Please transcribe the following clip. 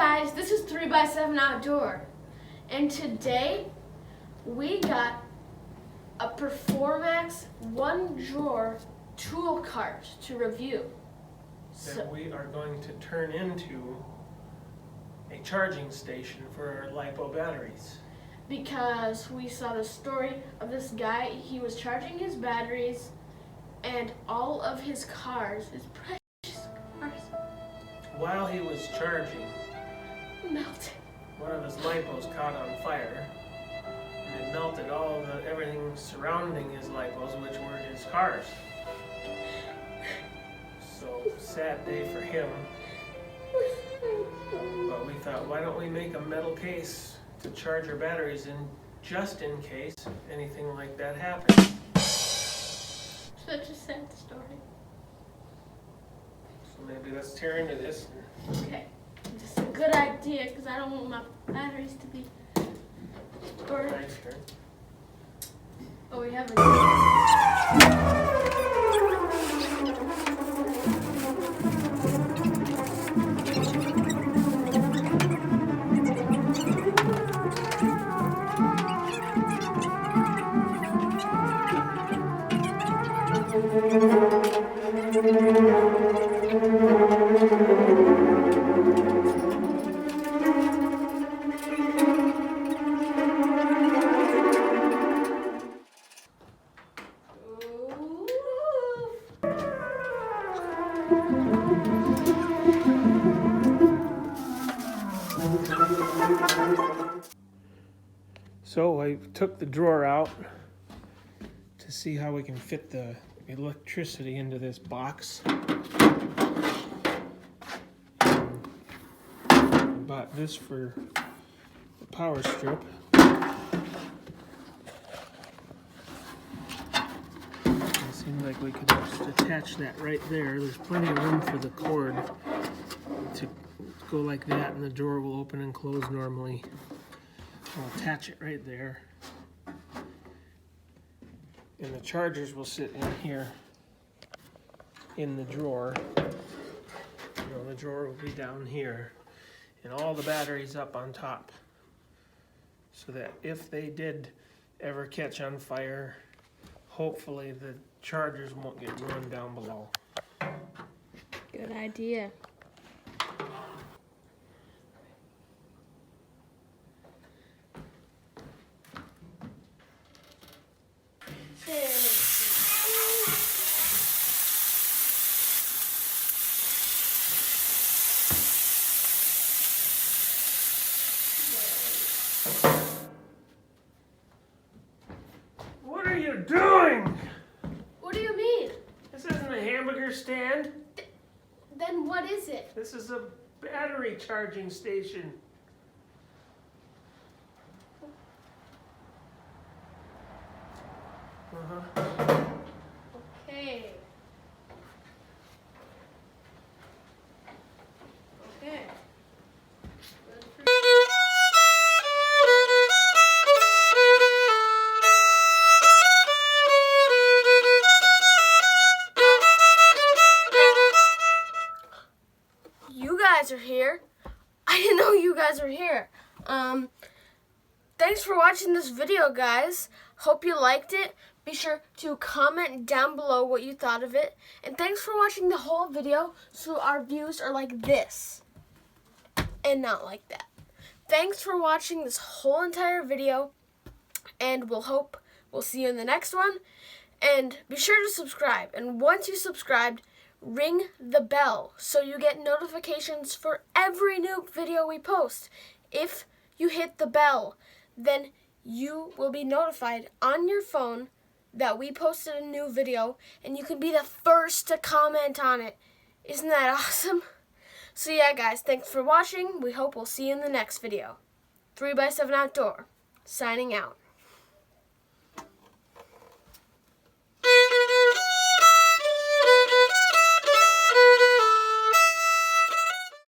guys, this is 3x7 Outdoor, and today we got a Performax one drawer tool cart to review. That we are going to turn into a charging station for our LiPo batteries. Because we saw the story of this guy, he was charging his batteries and all of his cars, his precious cars, While he was charging, melted. one of his LiPos caught on fire, and it melted everything surrounding his LiPos, which were his cars. So, sad day for him. But we thought, why don't we make a metal case to charge our batteries in, just in case anything like that happens. Such a sad story. So maybe let's tear into this. Okay, just a good idea because I don't want my batteries to be burned. Nice turn. Oh, we have a So I took the drawer out to see how we can fit the electricity into this box. Bought this for the power strip. It seemed like we could just attach that right there. There's plenty of room for the cord to go like that, and the drawer will open and close normally. I'll attach it right there. And the chargers will sit in here in the drawer. The drawer will be down here. And all the batteries up on top. So that if they did ever catch on fire, hopefully the chargers won't get ruined down below. good idea. What are you doing? What do you mean? This isn't a hamburger stand. Then what is it? This is a battery charging station. Okay. Okay. You guys are here. I didn't know you guys were here. Thanks for watching this video, guys. Hope you liked it. Be sure to comment down below what you thought of it. And thanks for watching the whole video so our views are like this and not like that. Thanks for watching this whole entire video, and we'll see you in the next one. And be sure to subscribe. And once you subscribed, ring the bell so you get notifications for every new video we post. If you hit the bell, then you will be notified on your phone that we posted a new video, and you can be the first to comment on it. Isn't that awesome? So yeah, guys, thanks for watching. We hope we'll see you in the next video. 3x7 Outdoor, signing out.